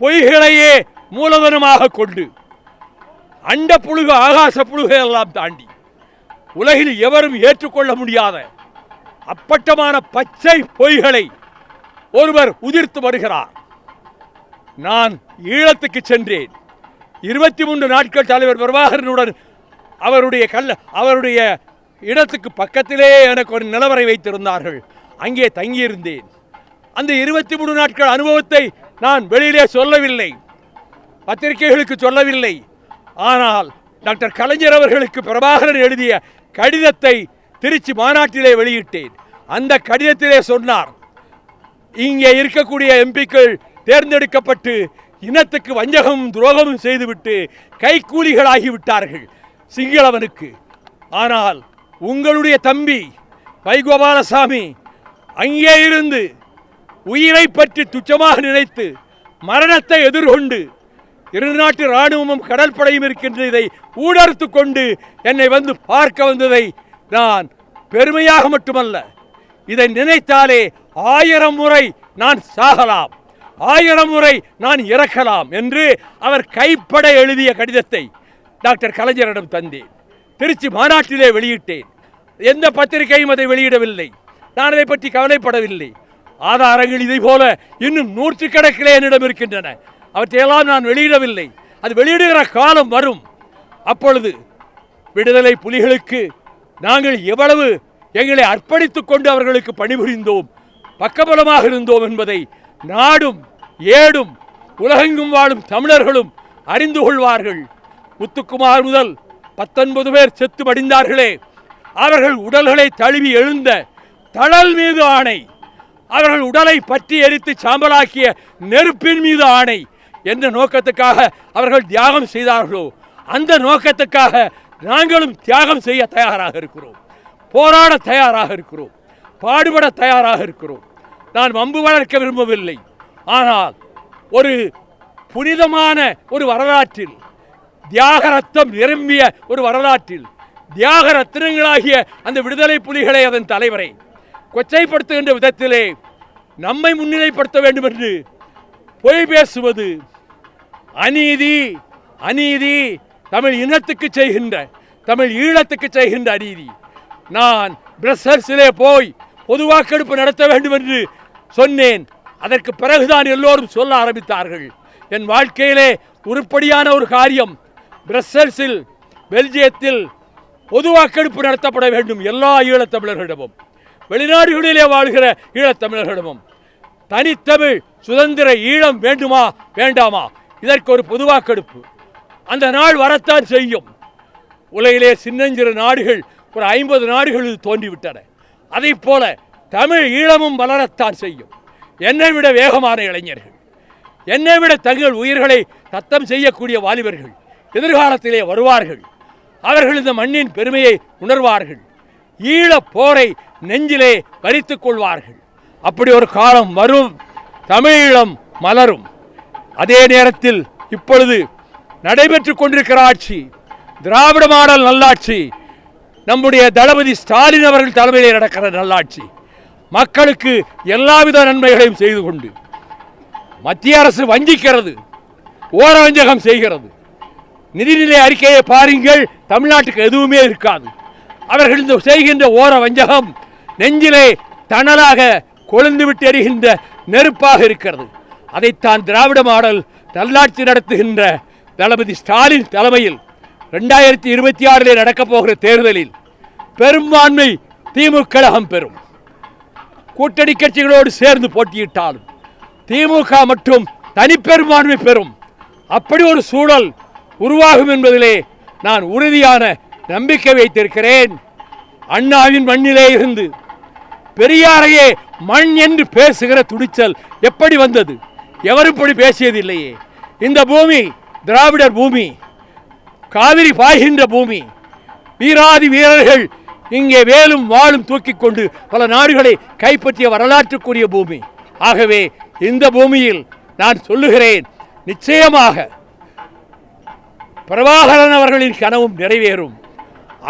பொய்களையே மூலதனமாக கொண்டு அண்ட புழுகு ஆகாச புழுகை எல்லாம் தாண்டி உலகில் எவரும் ஏற்றுக்கொள்ள முடியாத அப்பட்டமான பச்சை பொய்களை ஒருவர் உதிர்த்து வருகிறார். நான் ஈழத்துக்கு சென்றேன். 23 நாட்கள் தலைவர் பிரபாகரனுடன் அவருடைய இடத்துக்கு பக்கத்திலே எனக்கு ஒரு நிலவரை வைத்திருந்தார்கள். அங்கே தங்கியிருந்தேன். அந்த 23 நாட்கள் அனுபவத்தை நான் வெளியிலே சொல்லவில்லை, பத்திரிகைகளுக்கு சொல்லவில்லை. ஆனால் டாக்டர் கலைஞர் அவர்களுக்கு பிரபாகரன் எழுதிய கடிதத்தை திருச்சி மாநாட்டிலே வெளியிட்டேன். அந்த கடிதத்திலே சொன்னார், இங்கே இருக்கக்கூடிய எம்பிக்கள் தேர்ந்தெடுக்கப்பட்டு இனத்துக்கு வஞ்சகமும் துரோகமும் செய்துவிட்டு கைக்கூலிகளாகிவிட்டார்கள் சிங்களவனுக்கு. ஆனால் உங்களுடைய தம்பி வைகோபாலசாமி அங்கே இருந்து உயிரை பற்றி துச்சமாக நினைத்து மரணத்தை எதிர்கொண்டு 2 நாட்டு இராணுவமும் கடற்படையும் இருக்கின்ற இதை ஊடறுத்து கொண்டு என்னை வந்து பார்க்க வந்ததை நான் பெருமையாக மட்டுமல்ல, இதை நினைத்தாலே 1000 முறை நான் சாகலாம், 1000 முறை நான் இறக்கலாம் என்று அவர் கைப்பட எழுதிய கடிதத்தை டாக்டர் கலைஞரிடம் தந்தேன். திருச்சி மாநாட்டிலே வெளியிட்டேன். எந்த பத்திரிகையும் அதை வெளியிடவில்லை. நான் அதை பற்றி கவலைப்படவில்லை. ஆதாரங்கள் இதை போல இன்னும் 100 கணக்கிலே என்னிடம் இருக்கின்றன. அவற்றையெல்லாம் நான் வெளியிடவில்லை. அது வெளியிடுகிற காலம் வரும். அப்பொழுது விடுதலை புலிகளுக்கு நாங்கள் எவ்வளவு எங்களை அர்ப்பணித்துக் கொண்டு அவர்களுக்கு பணிபுரிந்தோம், பக்கபலமாக இருந்தோம் என்பதை நாடும் ஏடும் உலகெங்கும் வாழும் தமிழர்களும் அறிந்து கொள்வார்கள். முத்துக்குமார் முதல் 19 பேர் செத்து மடிந்தார்களே, அவர்கள் உடல்களை தழுவி எழுந்த தழல் மீது ஆணை, அவர்கள் உடலை பற்றி எரித்து சாம்பலாக்கிய நெருப்பின் மீது ஆணை என்ற நோக்கத்துக்காக அவர்கள் தியாகம் செய்தார்களோ, அந்த நோக்கத்துக்காக நாங்களும் தியாகம் செய்ய தயாராக இருக்கிறோம், போராட தயாராக இருக்கிறோம், பாடுபட தயாராக இருக்கிறோம். நான் வம்பு வளர்க்க விரும்பவில்லை. ஆனால் ஒரு புனிதமான ஒரு வரலாற்றில், தியாக ரத்தம் நிரம்பிய ஒரு வரலாற்றில் தியாக ரத்தினங்களாகிய அந்த விடுதலை புலிகளை, அதன் தலைவரை கொச்சைப்படுத்துகின்ற விதத்திலே நம்மை முன்னிலைப்படுத்த வேண்டும் என்று பொய் பேசுவது அநீதி. அநீதி தமிழ் இனத்துக்கு செய்கின்ற, தமிழ் ஈழத்துக்கு செய்கின்ற அநீதி. நான் பிரசல்ஸிலே போய் பொது வாக்கெடுப்பு நடத்த வேண்டும் என்று சொன்னேன். அதற்கு பிறகுதான் எல்லோரும் சொல்ல ஆரம்பித்தார்கள். என் வாழ்க்கையிலே உருப்படியான ஒரு காரியம், பிரசல்ஸில் பெல்ஜியத்தில் பொது வாக்கெடுப்பு நடத்தப்பட வேண்டும். எல்லா ஈழத்தமிழர்களிடமும், வெளிநாடுகளிலே வாழ்கிற ஈழத்தமிழர்களிடமும் தனித்தமிழ் சுதந்திர ஈழம் வேண்டுமா வேண்டாமா, இதற்கு ஒரு பொது வாக்கெடுப்பு அந்த நாள் வரத்தான் செய்யும். உலகிலே சின்னஞ்சிறு நாடுகள் ஒரு 50 நாடுகள் தோன்றிவிட்டன. அதை போல தமிழ் ஈழமும் வளரத்தான் செய்யும். என்னை விட வேகமான இளைஞர்கள், என்னை விட தங்கள் உயிர்களை தத்தம் செய்யக்கூடிய வாலிபர்கள் எதிர்காலத்திலே வருவார்கள். அவர்கள் இந்த மண்ணின் பெருமையை உணர்வார்கள். ஈழ போரை நெஞ்சிலே வரித்துக் கொள்வார்கள். அப்படி ஒரு காலம் வரும். தமிழீழம் மலரும். அதே நேரத்தில் இப்பொழுது நடைபெற்றுக் கொண்டிருக்கிற ஆட்சி திராவிட மாடல் நல்லாட்சி, நம்முடைய தளபதி ஸ்டாலின் அவர்கள் தலைமையிலே நடக்கிற நல்லாட்சி, மக்களுக்கு எல்லாவித நன்மைகளையும் செய்து கொண்டு மத்திய அரசு வஞ்சிக்கிறது, ஓர வஞ்சகம் செய்கிறது. நிதிநிலை அறிக்கையை பாருங்கள், தமிழ்நாட்டுக்கு எதுவுமே இருக்காது. அவர்கள் இந்த செய்கின்ற ஓர வஞ்சகம் நெஞ்சிலே தணலாக கொழுந்து விட்டு எரிகின்ற நெருப்பாக இருக்கிறது. அதைத்தான் திராவிட மாடல் நல்லாட்சி நடத்துகின்ற தளபதி ஸ்டாலின் தலைமையில் 2026 நடக்கப் போகிற தேர்தலில் பெரும்பான்மை திமுக கழகம் பெறும். கூட்டணி கட்சிகளோடு சேர்ந்து போட்டியிட்டாலும் திமுக மட்டும் தனிப்பெரும்பான்மை பெறும். அப்படி ஒரு சூழல் உருவாகும் என்பதிலே நான் உறுதியான நம்பிக்கை வைத்திருக்கிறேன். அண்ணாவின் மண்ணிலே இருந்து பெரியாரையே மண் என்று பேசுகிற துடிச்சல் எப்படி வந்தது? எவரும் இப்படி பேசியதில்லையே. இந்த பூமி திராவிடர் பூமி, காவிரி பாய்கின்ற பூமி. வீராதி வீரர்கள் இங்கே வேலும் வாளும் தூக்கிக் கொண்டு பல நாடுகளை கைப்பற்றிய வரலாற்றுக்குரிய பூமி. ஆகவே இந்த பூமியில் நான் சொல்லுகிறேன், நிச்சயமாக பிரபாகரன் அவர்களின் கனவும் நிறைவேறும்.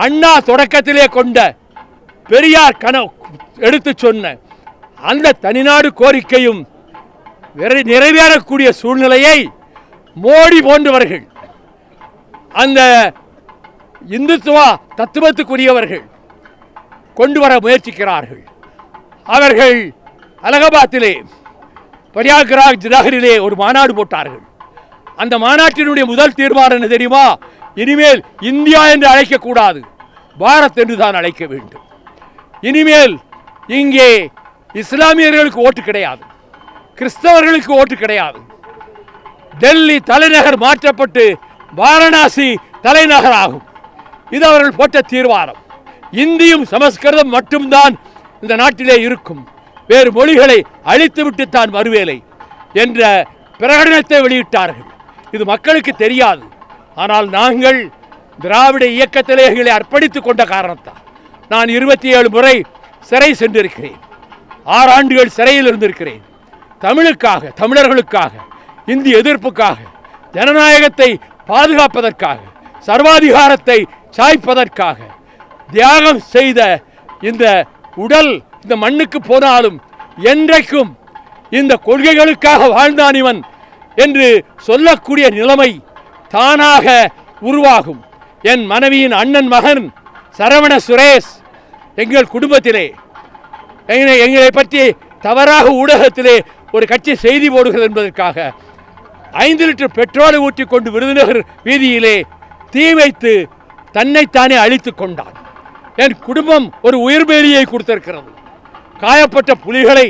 அண்ணா தொடக்கத்திலே கொண்ட, பெரியார் கனவு எடுத்து சொன்ன அந்த தனிநாடு கோரிக்கையும் நிறைவேறக்கூடிய சூழ்நிலையை மோடி போன்றவர்கள், அந்த இந்துத்துவா தத்துவத்துக்குரியவர்கள் கொண்டு வர முயற்சிக்கிறார்கள். அவர்கள் அலகாபாத்திலே பிரயாக்ராஜ் நகரிலே ஒரு மாநாடு போட்டார்கள். அந்த மாநாட்டினுடைய முதல் தீர்மானம் என்ன தெரியுமா? இனிமேல் இந்தியா என்று அழைக்கக்கூடாது, பாரத் என்று தான் அழைக்க வேண்டும். இனிமேல் இங்கே இஸ்லாமியர்களுக்கு ஓட்டு கிடையாது, கிறிஸ்தவர்களுக்கு ஓட்டு கிடையாது. டெல்லி தலைநகர் மாற்றப்பட்டு வாரணாசி தலைநகர் ஆகும். இது அவர்கள் போட்ட தீர்மானம். இந்தியும் சமஸ்கிருதம் மட்டும்தான் இந்த நாட்டிலே இருக்கும், வேறு மொழிகளை அழித்துவிட்டு தான் வருவேலை என்ற பிரகடனத்தை வெளியிட்டார்கள். இது மக்களுக்கு தெரியாது. ஆனால் நாங்கள் திராவிட இயக்கத்திலே எங்களை அர்ப்பணித்துக் கொண்ட காரணத்தால் நான் 27 முறை சிறை சென்றிருக்கிறேன். 6 ஆண்டுகள் சிறையில் இருந்திருக்கிறேன். தமிழுக்காக, தமிழர்களுக்காக, இந்திய எதிர்ப்புக்காக, ஜனநாயகத்தை பாதுகாப்பதற்காக, சர்வாதிகாரத்தை சாய்ப்பதற்காக தியாகம் செய்த இந்த உடல் இந்த மண்ணுக்கு போனாலும் என்றைக்கும் இந்த கொள்கைகளுக்காக வாழ்ந்தான் இவன் என்று சொல்லக்கூடிய நிலைமை தானாக உருவாகும். என் மனைவியின் அண்ணன் மகன் சரவண சுரேஷ் எங்கள் குடும்பத்திலே எங்களை பற்றி தவறாக ஊடகத்திலே ஒரு கட்சி செய்தி போடுகிறது என்பதற்காக 5 லிட்டர் பெட்ரோலை ஊற்றி கொண்டு விருதுநகர் வீதியிலே தீ வைத்து தன்னைத்தானே அழித்துக் கொண்டான். என் குடும்பம் ஒரு உயிர்பேலியை கொடுத்திருக்கிறது. காயப்பட்ட புலிகளை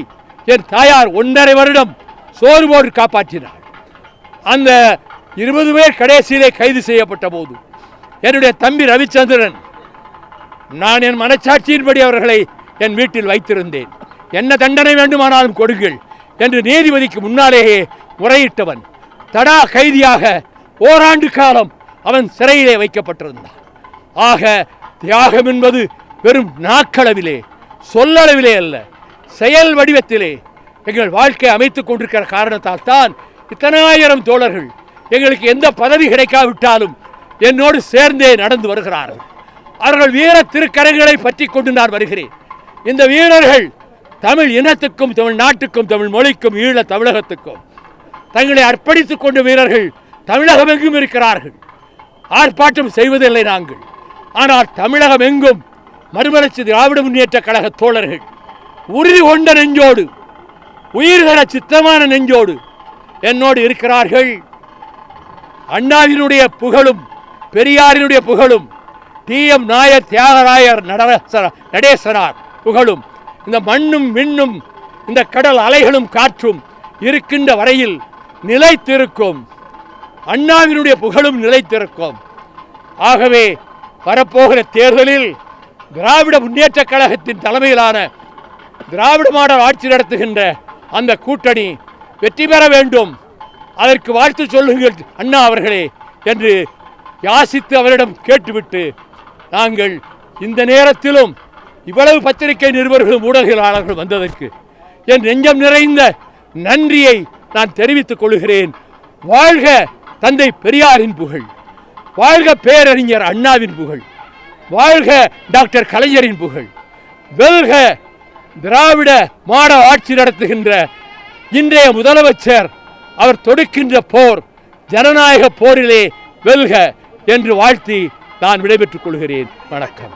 என் தாயார் 1.5 வருடம் சோறு போட்டு காப்பாற்றினார். அந்த 20 பேர் கடைசியிலே கைது செய்யப்பட்ட போது என்னுடைய தம்பி ரவிச்சந்திரன், நான் என் மனச்சாட்சியின்படி அவர்களை என் வீட்டில் வைத்திருந்தேன். என்ன தண்டனை வேண்டுமானாலும் கொடுங்கள் என்று நீதிபதிக்கு முன்னாலேயே முறையிட்டவன் தடா கைதியாக ஓராண்டு காலம் அவன் சிறையிலே வைக்கப்பட்டிருந்தான். ஆக தியாகம் என்பது வெறும் நாக்களவிலே, சொல்லளவிலே அல்ல, செயல் வடிவத்திலே எங்கள் வாழ்க்கை அமைத்துக் கொண்டிருக்கிற காரணத்தால் தான் இத்தனாயிரம் தோழர்கள் எங்களுக்கு எந்த பதவி கிடைக்காவிட்டாலும் என்னோடு சேர்ந்தே நடந்து வருகிறார்கள். அவர்கள் வீர திருக்கரங்களை பற்றி கொண்டு நான் வருகிறேன். இந்த வீரர்கள் தமிழ் இனத்துக்கும், தமிழ் நாட்டுக்கும், தமிழ் மொழிக்கும், ஈழ தமிழகத்துக்கும் தங்களை அர்ப்பணித்துக் கொண்ட வீரர்கள் தமிழகம் எங்கும் இருக்கிறார்கள். ஆர்ப்பாட்டம் செய்வதில்லை நாங்கள். ஆனால் தமிழகம் எங்கும் மறுமலர்ச்சி திராவிட முன்னேற்ற கழக தோழர்கள் உறுதி கொண்ட நெஞ்சோடு, உயிர்கர சித்தமான நெஞ்சோடு என்னோடு இருக்கிறார்கள். அண்ணாவினுடைய புகழும் பெரியாரினுடைய புகழும் டி.எம். நாயர், தியாகராயர், நடேசனார் புகழும் இந்த மண்ணும் விண்ணும் இந்த கடல் அலைகளும் காற்றும் இருக்கின்ற வரையில் நிலைத்திருக்கும். அண்ணாவினுடைய புகழும் நிலைத்திருக்கும். ஆகவே வரப்போகிற தேர்தலில் திராவிட முன்னேற்ற கழகத்தின் தலைமையிலான திராவிட மாடல் ஆட்சி நடத்துகின்ற அந்த கூட்டணி வெற்றி பெற வேண்டும். அதற்கு வாழ்த்து சொல்லுங்கள் அண்ணா அவர்களே என்று யாசித்து அவரிடம் கேட்டுவிட்டு, நாங்கள் இந்த நேரத்திலும் இவ்வளவு பத்திரிகை நிருபர்களும் ஊடகவியலாளர்கள் வந்ததற்கு என் நெஞ்சம் நிறைந்த நன்றியை நான் தெரிவித்துக் கொள்கிறேன். வாழ்க தந்தை பெரியாரின் புகழ், வாழ்க பேரறிஞர் அண்ணாவின் புகழ், வாழ்க டாக்டர் கலைஞரின் புகழ், வெல்க திராவிட மாடல் ஆட்சி நடத்துகின்ற இன்றைய முதலமைச்சர் அவர் தொடுக்கின்ற போர் ஜனநாயக போரிலே வெல்க என்று வாழ்த்தி நான் விடைபெற்றுக் கொள்கிறேன். வணக்கம்.